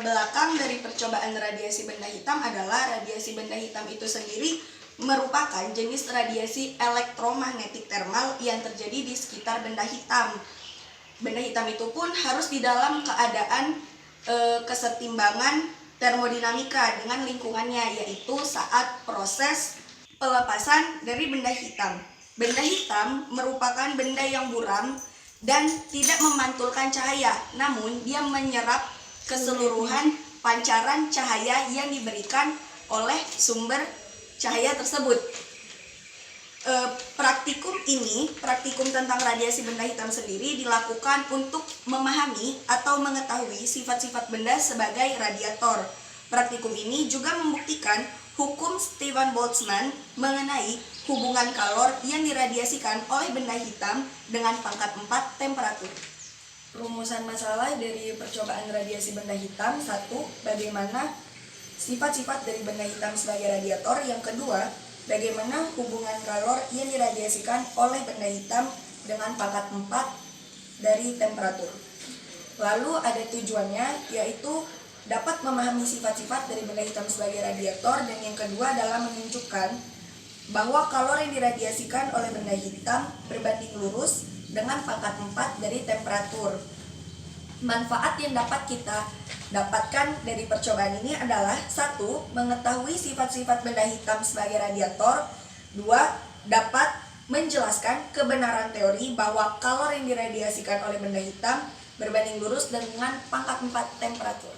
belakang dari percobaan radiasi benda hitam adalah radiasi benda hitam itu sendiri merupakan jenis radiasi elektromagnetik termal yang terjadi di sekitar benda hitam. Benda hitam itu pun harus di dalam keadaan kesetimbangan termodinamika dengan lingkungannya, yaitu saat proses pelepasan dari benda hitam. Benda hitam merupakan benda yang buram dan tidak memantulkan cahaya, namun dia menyerap keseluruhan pancaran cahaya yang diberikan oleh sumber cahaya tersebut. Praktikum tentang radiasi benda hitam sendiri dilakukan untuk memahami atau mengetahui sifat-sifat benda sebagai radiator. Praktikum ini juga membuktikan hukum Stefan Boltzmann mengenai hubungan kalor yang diradiasikan oleh benda hitam dengan pangkat 4 temperatur. Rumusan masalah dari percobaan radiasi benda hitam: 1. Bagaimana sifat-sifat dari benda hitam sebagai radiator. Yang kedua, bagaimana hubungan kalor yang diradiasikan oleh benda hitam dengan pangkat 4 dari temperatur. Lalu ada tujuannya, yaitu dapat memahami sifat-sifat dari benda hitam sebagai radiator. Dan yang kedua adalah menunjukkan bahwa kalor yang diradiasikan oleh benda hitam berbanding lurus dengan pangkat 4 dari temperatur. Manfaat yang dapat kita dapatkan dari percobaan ini adalah: 1. Mengetahui sifat-sifat benda hitam sebagai radiator. 2. Dapat menjelaskan kebenaran teori bahwa kalor yang diradiasikan oleh benda hitam berbanding lurus dengan pangkat 4 temperatur.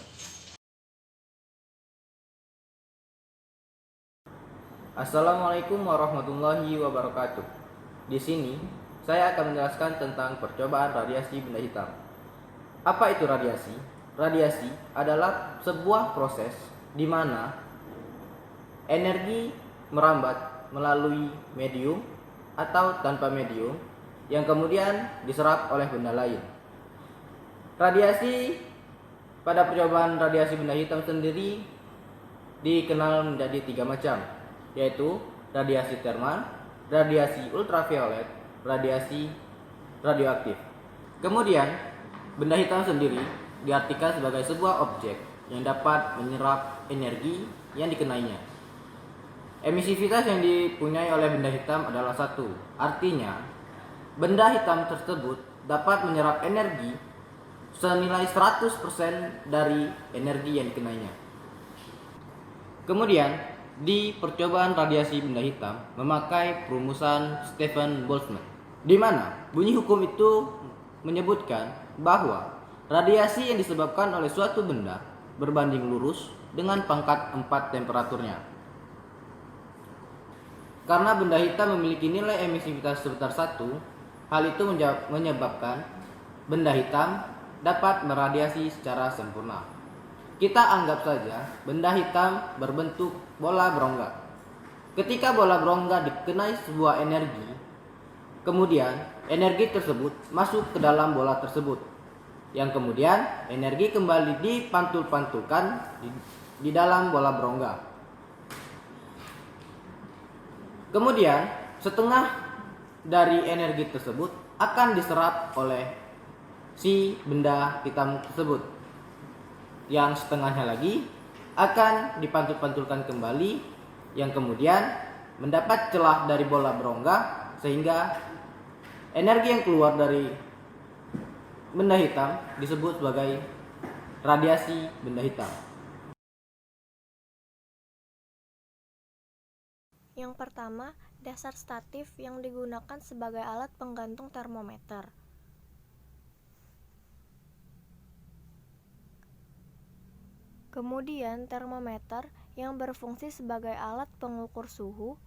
Assalamualaikum warahmatullahi wabarakatuh. Di sini saya akan menjelaskan tentang percobaan radiasi benda hitam. Apa itu radiasi? Radiasi adalah sebuah proses di mana energi merambat melalui medium atau tanpa medium yang kemudian diserap oleh benda lain. Radiasi pada percobaan radiasi benda hitam sendiri dikenal menjadi 3 macam, yaitu radiasi termal, radiasi ultraviolet, radiasi radioaktif. Kemudian, benda hitam sendiri diartikan sebagai sebuah objek yang dapat menyerap energi yang dikenainya. Emisivitas yang dipunyai oleh benda hitam adalah 1. Artinya, benda hitam tersebut dapat menyerap energi senilai 100% dari energi yang dikenainya. Kemudian, di percobaan radiasi benda hitam memakai perumusan Stefan Boltzmann, di mana bunyi hukum itu menyebutkan bahwa radiasi yang disebabkan oleh suatu benda berbanding lurus dengan pangkat 4 temperaturnya. Karena benda hitam memiliki nilai emisivitas sebesar 1, hal itu menyebabkan benda hitam dapat meradiasi secara sempurna. Kita anggap saja benda hitam berbentuk bola berongga. Ketika bola berongga dikenai sebuah energi, kemudian energi tersebut masuk ke dalam bola tersebut, yang kemudian energi kembali dipantul-pantulkan di dalam bola berongga. Kemudian setengah dari energi tersebut akan diserap oleh si benda hitam tersebut, yang setengahnya lagi akan dipantul-pantulkan kembali, yang kemudian mendapat celah dari bola berongga, sehingga energi yang keluar dari benda hitam disebut sebagai radiasi benda hitam. Yang pertama, dasar statif yang digunakan sebagai alat penggantung termometer. Kemudian termometer yang berfungsi sebagai alat pengukur suhu.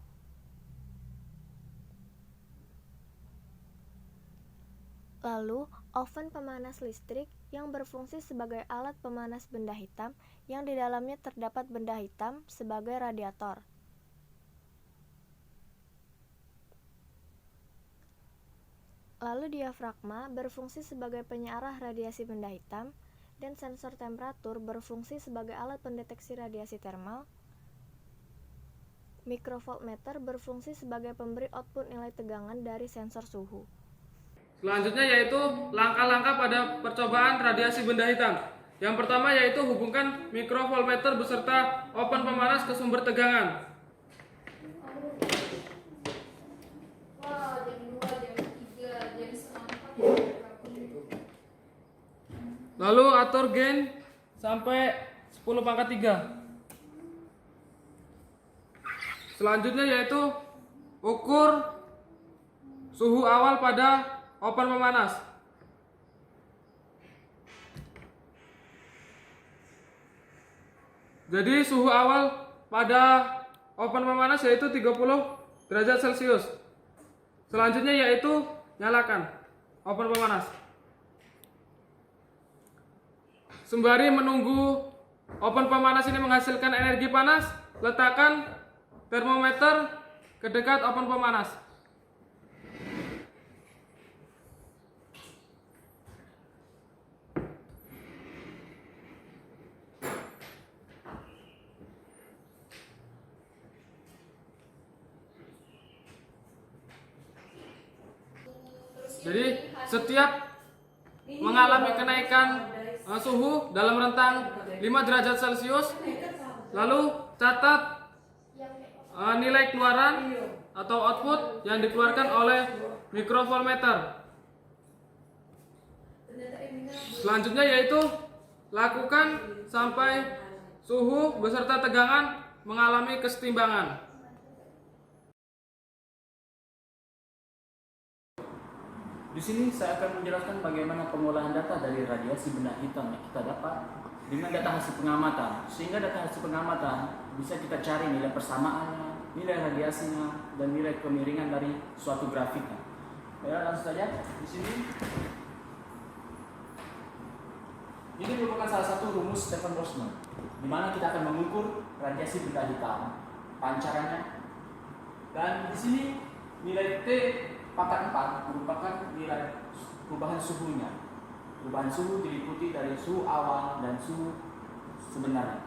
Lalu, oven pemanas listrik yang berfungsi sebagai alat pemanas benda hitam yang di dalamnya terdapat benda hitam sebagai radiator. Lalu diafragma berfungsi sebagai penyarah radiasi benda hitam, dan sensor temperatur berfungsi sebagai alat pendeteksi radiasi termal. Mikrovoltmeter berfungsi sebagai pemberi output nilai tegangan dari sensor suhu. Selanjutnya yaitu langkah-langkah pada percobaan radiasi benda hitam. Yang pertama yaitu hubungkan mikrovoltmeter beserta open pemanas ke sumber tegangan. Lalu atur gain sampai 10 pangkat 3. Selanjutnya yaitu ukur suhu awal pada open pemanas. Jadi suhu awal pada open pemanas yaitu 30 derajat Celcius. Selanjutnya yaitu nyalakan open pemanas. Sembari menunggu open pemanas ini menghasilkan energi panas, letakkan termometer ke dekat open pemanas. Jadi setiap mengalami kenaikan suhu dalam rentang 5 derajat Celcius, lalu catat nilai keluaran atau output yang dikeluarkan oleh mikrovoltmeter. Selanjutnya yaitu lakukan sampai suhu beserta tegangan mengalami kesetimbangan. Di sini saya akan menjelaskan bagaimana pengolahan data dari radiasi benda hitam yang kita dapat dengan data hasil pengamatan, sehingga data hasil pengamatan bisa kita cari nilai persamaannya, nilai radiasinya, dan nilai kemiringan dari suatu grafiknya. Ya, langsung saja di sini. Ini merupakan salah satu rumus Stefan Boltzmann, di mana kita akan mengukur radiasi benda hitam, pancarannya, dan di sini nilai T pangkat 4 merupakan nilai perubahan suhunya. Perubahan suhu diliputi dari suhu awal dan suhu sebenarnya.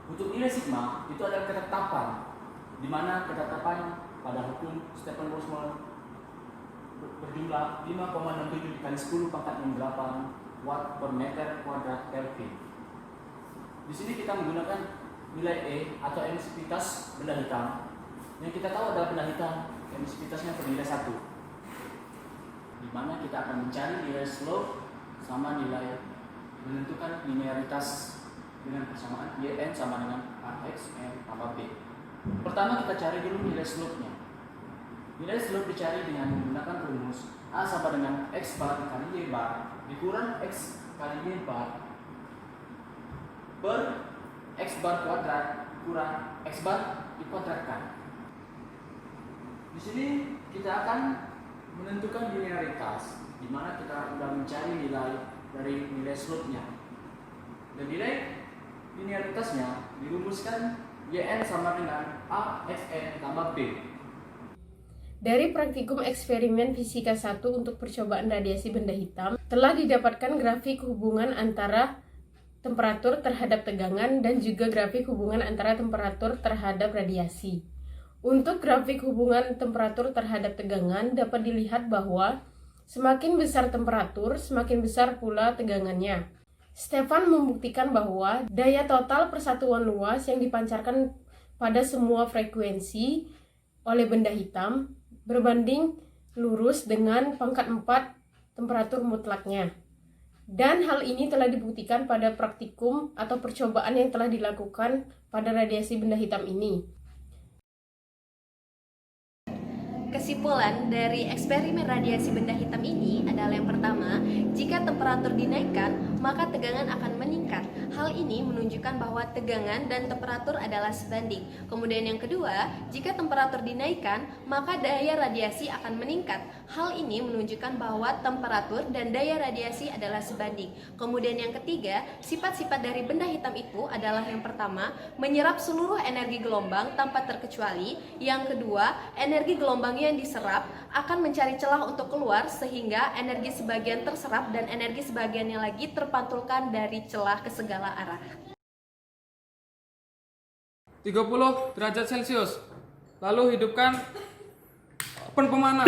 Untuk nilai sigma itu adalah ketetapan, di mana ketetapan pada hukum Stefan Boltzmann berjumlah 5,67 dikali 10 pangkat 68 watt per meter kuadrat Kelvin. Di sini kita menggunakan nilai E atau emisivitas benda hitam. Yang kita tahu adalah benda hitam emisivitasnya bernilai 1, di mana kita akan mencari nilai slope sama nilai menentukan linearitas dengan persamaan YN sama dengan AX N tambah B. Pertama kita cari dulu nilai slope-nya. Nilai slope dicari dengan menggunakan rumus A sama dengan X bar dikali Y bar dikurang X kali Y bar per X bar kuadrat kurang X bar dikuadratkan. Di sini kita akan menentukan linearitas, di mana kita sudah mencari nilai dari nilai slope-nya. Dan nilai linearitasnya dirumuskan YN sama dengan AXN tambah B. Dari praktikum eksperimen fisika 1 untuk percobaan radiasi benda hitam, telah didapatkan grafik hubungan antara temperatur terhadap tegangan dan juga grafik hubungan antara temperatur terhadap radiasi. Untuk grafik hubungan temperatur terhadap tegangan dapat dilihat bahwa semakin besar temperatur, semakin besar pula tegangannya. Stefan membuktikan bahwa daya total persatuan luas yang dipancarkan pada semua frekuensi oleh benda hitam berbanding lurus dengan pangkat 4 temperatur mutlaknya. Dan hal ini telah dibuktikan pada praktikum atau percobaan yang telah dilakukan pada radiasi benda hitam ini. Kesimpulan dari eksperimen radiasi benda hitam ini adalah yang pertama, jika temperatur dinaikkan, maka tegangan akan meningkat. Hal ini menunjukkan bahwa tegangan dan temperatur adalah sebanding. Kemudian yang kedua, jika temperatur dinaikkan, maka daya radiasi akan meningkat. Hal ini menunjukkan bahwa temperatur dan daya radiasi adalah sebanding. Kemudian yang ketiga, sifat-sifat dari benda hitam itu adalah yang pertama, menyerap seluruh energi gelombang tanpa terkecuali. Yang kedua, energi gelombang yang diserap akan mencari celah untuk keluar sehingga energi sebagian terserap dan energi sebagiannya lagi terpantulkan dari celah ke segala arah. 30 derajat Celcius. Lalu hidupkan open pemanas.